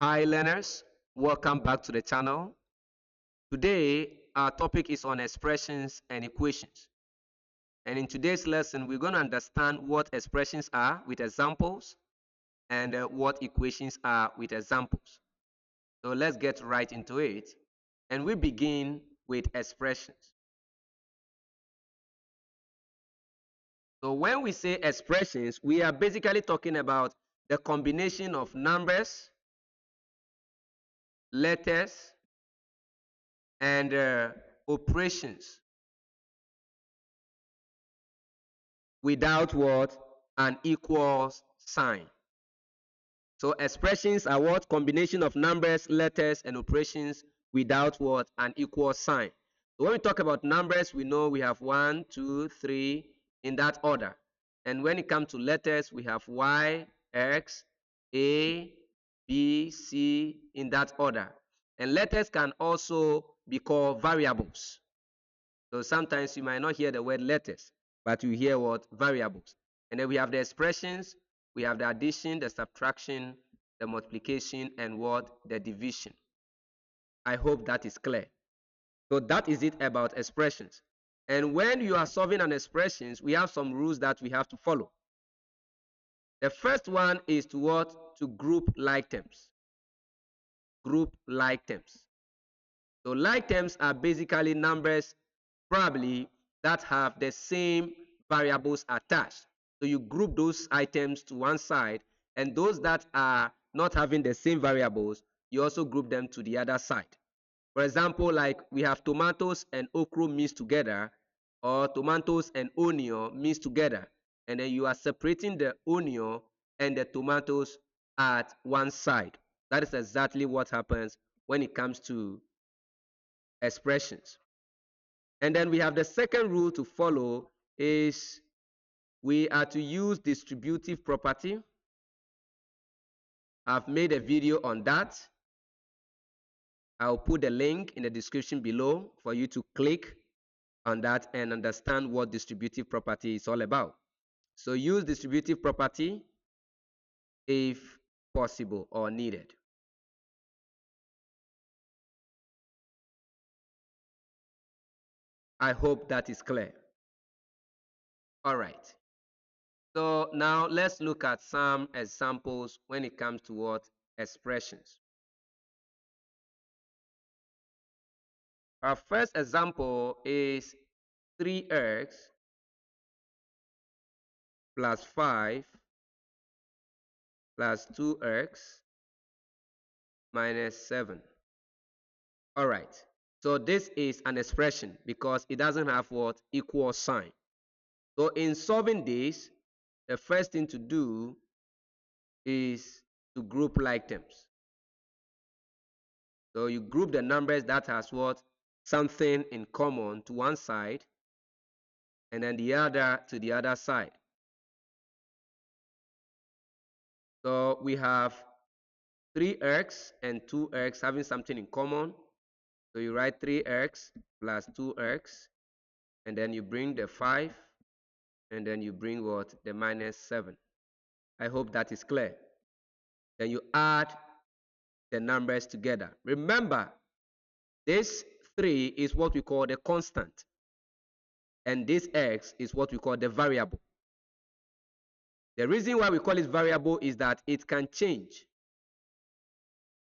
Hi learners, welcome back to the channel. Today our topic is on expressions and equations. And in today's lesson we're going to understand what expressions are with examples and what equations are with examples. So let's get right into it. And we begin with expressions. So when we say expressions, we are basically talking about the combination of numbers, letters, and operations without what? An equals sign. So expressions are what? Combination of numbers, letters, and operations without what? An equal sign. So when we talk about numbers, we know we have 1, 2, 3 in that order. And when it comes to letters, we have Y, X, A, B, C in that order. And letters can also be called variables. So sometimes you might not hear the word letters, but you hear what? Variables. And then we have the expressions, we have the addition, the subtraction, the multiplication, and what? The division. I hope that is clear. So that is it about expressions. And when you are solving an expressions, we have some rules that we have to follow. The first one is to what? To group like terms. Group like terms. So like terms are basically numbers probably that have the same variables attached. So you group those items to one side, and those that are not having the same variables, you also group them to the other side. For example, like we have tomatoes and okra mixed together, or tomatoes and onion mixed together, and then you are separating the onion and the tomatoes at one side. That is exactly what happens when it comes to expressions. And then we have the second rule to follow is we are to use distributive property. I've made a video on that. I'll put the link in the description below for you to click on that and understand what distributive property is all about. So use distributive property if possible or needed. I hope that is clear. All right. So now let's look at some examples when it comes to what? Expressions. Our first example is 3x plus 5 plus 2x minus 7. All right. So this is an expression because it doesn't have what? Equal sign. So in solving this, the first thing to do is to group like terms. So you group the numbers that has what? Something in common to one side and then the other to the other side. So we have 3x and 2x having something in common. So you write 3x plus 2x, and then you bring the 5, and then you bring what? The minus 7. I hope that is clear. Then you add the numbers together. Remember, this 3 is what we call the constant, and this x is what we call the variable. The reason why we call it variable is that it can change.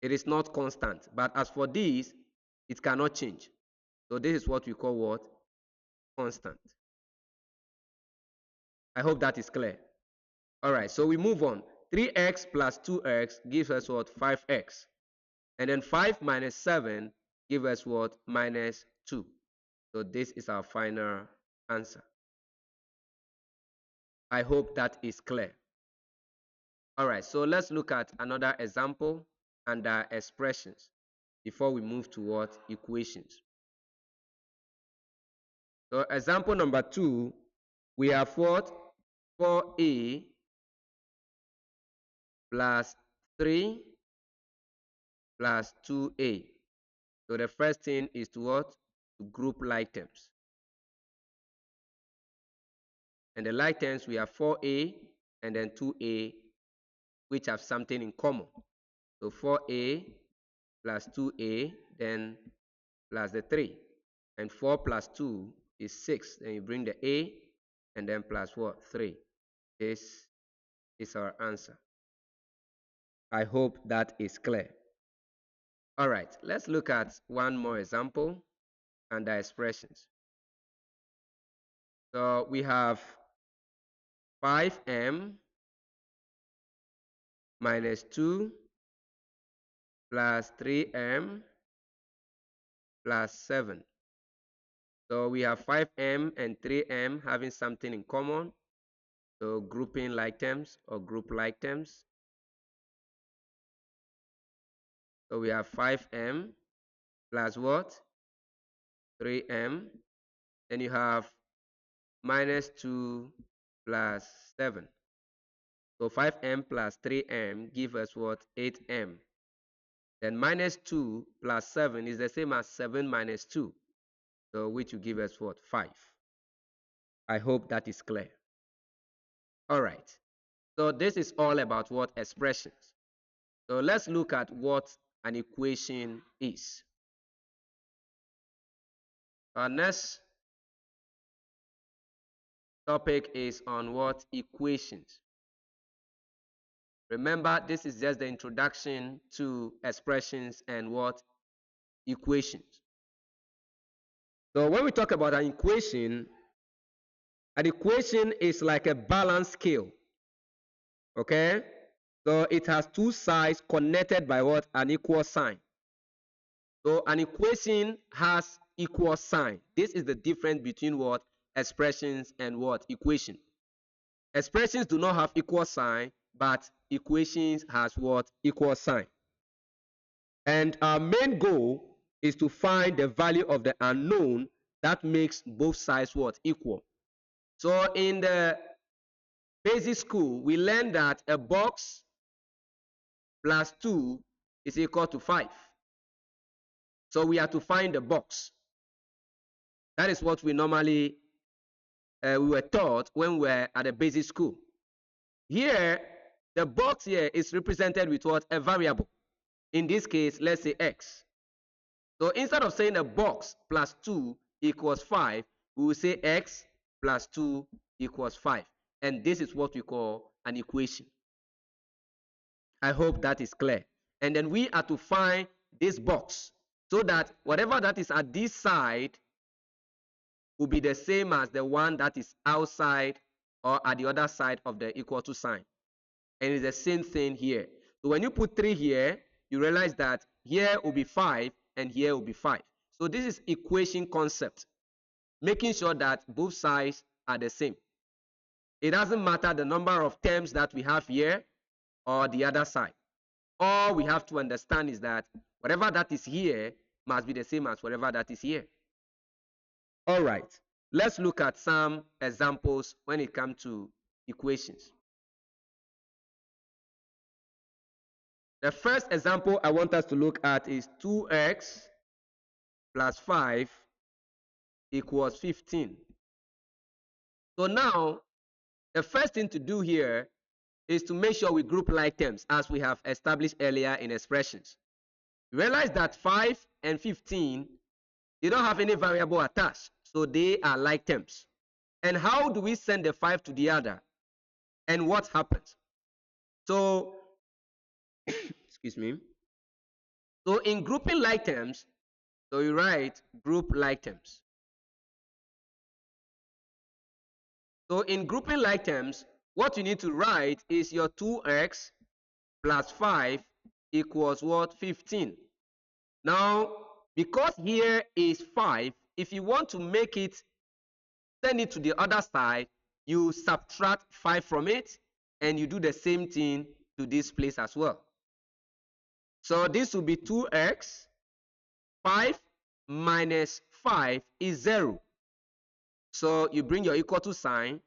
It is not constant, but as for this, it cannot change. So this is what we call what? Constant. I hope that is clear. All right, so we move on. 3x plus 2x gives us what? 5x. And then 5 minus 7 gives us what? Minus 2. So this is our final answer. I hope that is clear. All right, so let's look at another example under expressions before we move toward equations. So example number 2, we have what? 4a plus 3 plus 2a. So the first thing is to what? To group like terms. And the like terms, we have 4a and then 2a, which have something in common. So 4a plus 2a, then plus the 3. And 4 plus 2 is 6. Then you bring the a, and then plus what? 3. This is our answer. I hope that is clear. All right, let's look at one more example under expressions. So we have 5m minus 2 plus 3m plus 7. So we have 5m and 3m having something in common. So grouping like terms or group like terms. So we have 5m plus what? 3m. Then you have minus 2 plus 7. So 5m plus 3m give us what? 8m. Then minus 2 plus 7 is the same as 7 minus 2. So which will give us what? 5. I hope that is clear. All right. So this is all about what? Expressions. So let's look at what an equation is. Our next topic is on what? Equations. Remember, this is just the introduction to expressions and what? Equations. So when we talk about an equation is like a balance scale. Okay? So it has two sides connected by what? An equal sign. So an equation has equal sign. This is the difference between what? Expressions and what? Equation. Expressions do not have equal sign, but equations has what? Equal sign. And our main goal is to find the value of the unknown that makes both sides what? Equal. So in the basic school, we learned that a box plus 2 is equal to 5. So we have to find the box. That is what we normally we were taught when we were at a basic school. Here, the box here is represented with what? A variable. In this case, let's say x. So instead of saying a box plus 2 equals 5, we will say x plus 2 equals 5. And this is what we call an equation. I hope that is clear. And then we are to find this box so that whatever that is at this side will be the same as the one that is outside or at the other side of the equal to sign. And it's the same thing here. So when you put 3 here, you realize that here will be 5 and here will be 5. So this is equation concept, making sure that both sides are the same. It doesn't matter the number of terms that we have here or the other side. All we have to understand is that whatever that is here must be the same as whatever that is here. All right, let's look at some examples when it comes to equations. The first example I want us to look at is 2x plus 5 equals 15. So now, the first thing to do here is to make sure we group like terms as we have established earlier in expressions. Realize that 5 and 15, they don't have any variable attached, so they are like terms. And how do we send the 5 to the other? And what happens? So, excuse me. So in grouping like terms, so you write group like terms. So in grouping like terms, what you need to write is your 2x plus 5 equals what? 15. Now, because here is 5, if you want to make it, send it to the other side, you subtract 5 from it, and you do the same thing to this place as well. So this will be 2x, 5 minus 5 is 0. So you bring your equal to sign,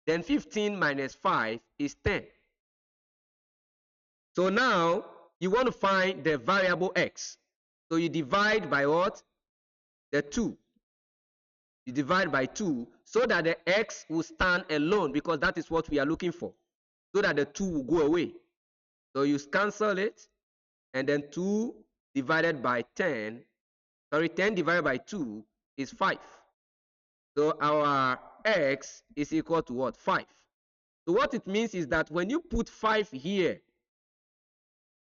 then 15 minus 5 is 10. So now you want to find the variable x. So you divide by what? The 2. You divide by 2 so that the x will stand alone, because that is what we are looking for, so that the 2 will go away. So you cancel it, And then 2 divided by 10, 10 divided by 2 is 5. So our x is equal to what? 5. So what it means is that when you put 5 here,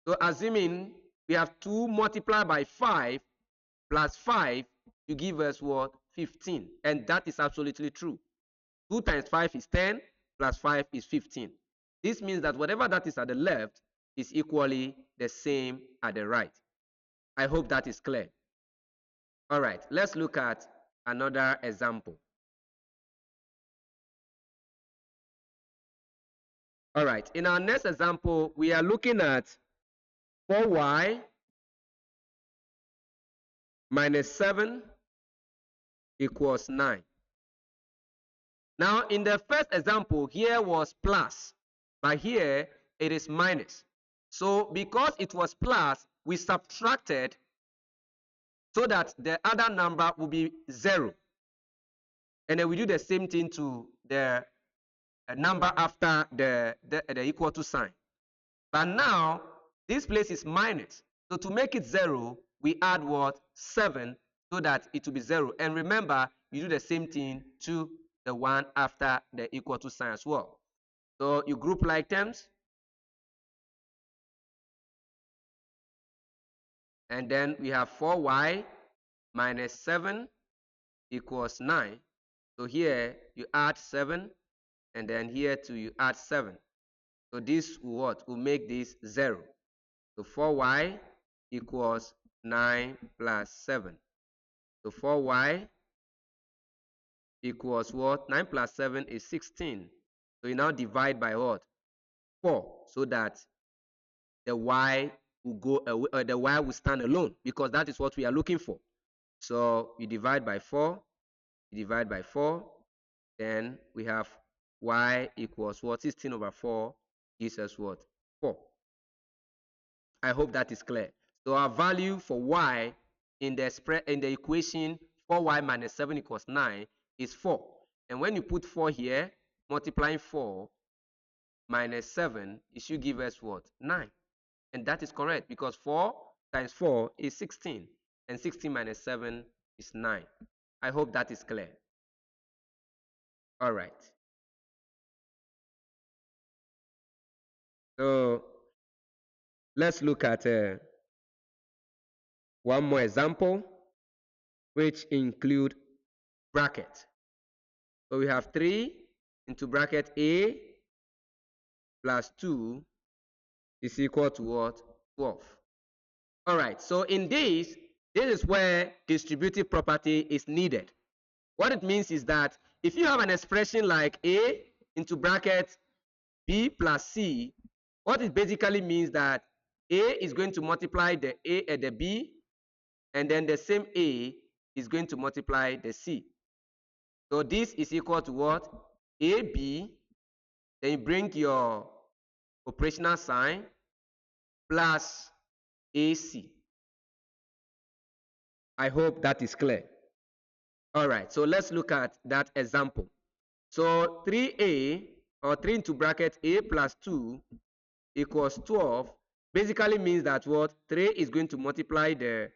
so assuming we have 2 multiplied by 5 plus 5, you give us what? 15. And that is absolutely true. 2 times 5 is 10, plus 5 is 15. This means that whatever that is at the left is equally the same at the right. I hope that is clear. All right, let's look at another example. All right, in our next example, we are looking at 4y minus 7 equals 9. Now, in the first example, here was plus, but here it is minus. So because it was plus, we subtracted so that the other number will be 0. And then we do the same thing to the number after the equal to sign. But now, this place is minus. So to make it 0, we add what? 7, so that it will be 0. And remember, you do the same thing to the one after the equal to sign as well. So you group like terms. And then we have 4y minus 7 equals 9. So here you add 7, and then here too you add 7. So this will make this 0. So 4y equals 9 plus 7. So 4y equals what? 9 plus 7 is 16. So you now divide by what? 4, so that the y will go away, the y will stand alone, because that is what we are looking for. So you divide by 4, you divide by 4, then we have y equals what? 16 over 4 gives us what? 4. I hope that is clear. So our value for y in the equation 4y minus 7 equals 9 is 4. And when you put 4 here, multiplying 4 minus 7, it should give us what? 9. And that is correct, because 4 times 4 is 16. And 16 minus 7 is 9. I hope that is clear. All right. So let's look at one more example, which include bracket. So we have 3 into bracket a plus 2 is equal to what? 12. All right, so in this is where distributive property is needed. What it means is that if you have an expression like a into bracket b plus c, what it basically means that a is going to multiply the a and the b, and then the same a is going to multiply the c. So this is equal to what? AB, then you bring your operational sign plus AC. I hope that is clear. All right, so let's look at that example. So 3a, or 3 into bracket a plus 2 equals 12, basically means that what? 3 is going to multiply the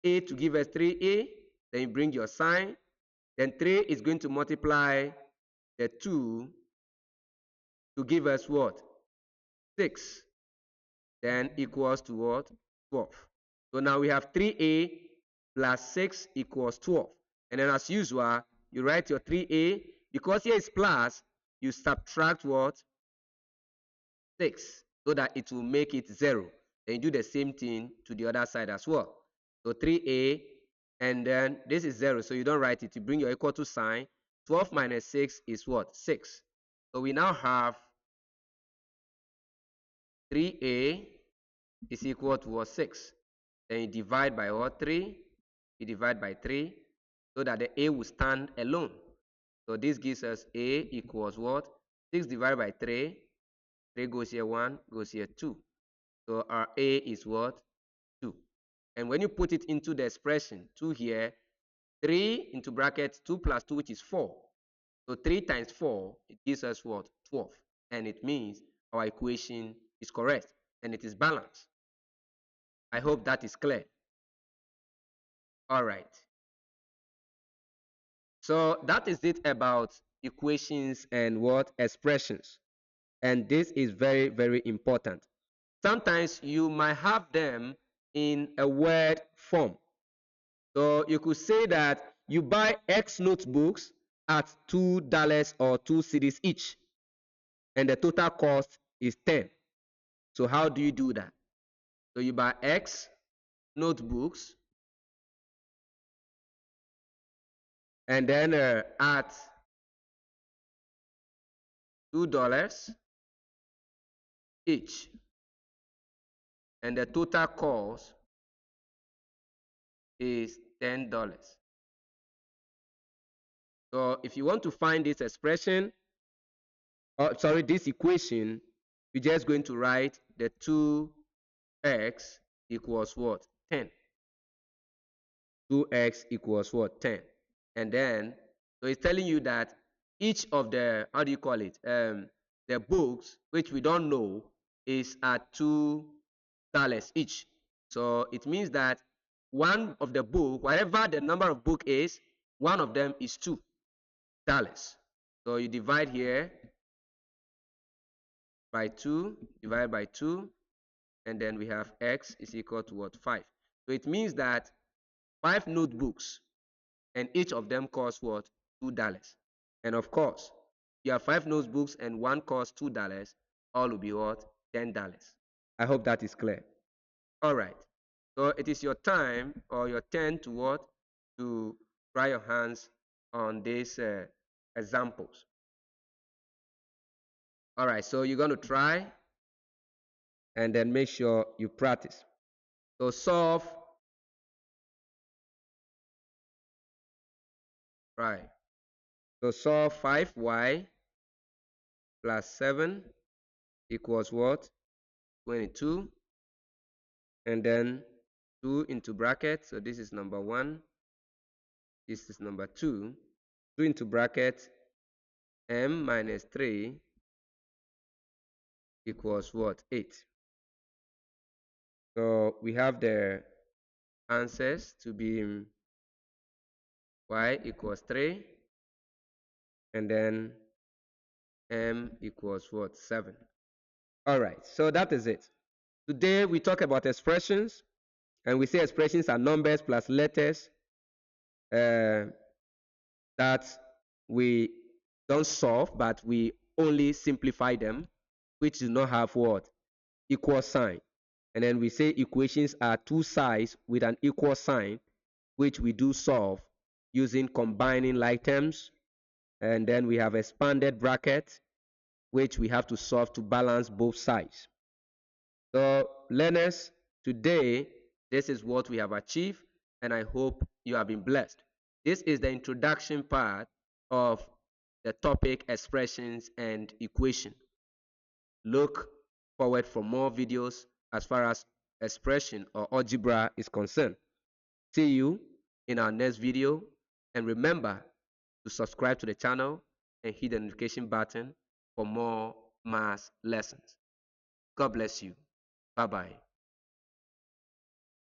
a to give us 3a, then you bring your sign, then 3 is going to multiply the 2 to give us what? 6, then equals to what? 12. So now we have 3a plus 6 equals 12. And then as usual, you write your 3a. Because here is plus, you subtract what? 6, so that it will make it 0. Then you do the same thing to the other side as well. So 3a, and then this is 0, so you don't write it. You bring your equal to sign. 12 minus 6 is what? 6. So we now have 3a is equal to what? 6. Then you divide by what? 3. You divide by 3, so that the a will stand alone. So this gives us a equals what? 6 divided by 3. 3 goes here 1, goes here 2. So our a is what? 2. And when you put it into the expression 2 here, 3 into bracket 2 plus 2, which is 4. So 3 times 4, it gives us what? 12. And it means our equation is correct and it is balanced. I hope that is clear. All right. So that is it about equations and what expressions. And this is very, very important. Sometimes you might have them in a word form. So you could say that you buy X notebooks at $2 or 2 cedis each, and the total cost is 10. So how do you do that? So you buy X notebooks, and then at $2 each, and the total cost is $10. So if you want to find this expression, this equation, you're just going to write the 2x equals what? 10. 2x equals what? 10. And then, so it's telling you that each of the, how do you call it? The books, which we don't know, is at $2 each. So it means that one of the book, whatever the number of book is, one of them is $2. So you divide here by 2, divide by 2, and then we have x is equal to what? 5. So it means that 5 notebooks, and each of them costs what? $2. And of course, you have 5 notebooks and one costs $2, all will be what? $10. I hope that is clear. All right. So it is your time or your turn to what? To try your hands on these examples. All right, so you're going to try and then make sure you practice. So solve. Right. So solve 5y plus 7 equals what? 22. And then 2 into bracket. So this is number 1. This is number 2. 2 into bracket. M minus 3 equals what? 8. So we have the answers to be y equals 3, and then m equals what? 7. All right, so that is it. Today we talk about expressions, and we say expressions are numbers plus letters that we don't solve, but we only simplify them, which do not have what? Equal sign. And then we say equations are two sides with an equal sign, which we do solve using combining like terms. And then we have expanded bracket, which we have to solve to balance both sides. So learners, today, this is what we have achieved, and I hope you have been blessed. This is the introduction part of the topic expressions and equation. Look forward for more videos as far as expression or algebra is concerned. See you in our next video, and remember to subscribe to the channel and hit the notification button for more math lessons. God bless you. Bye-bye.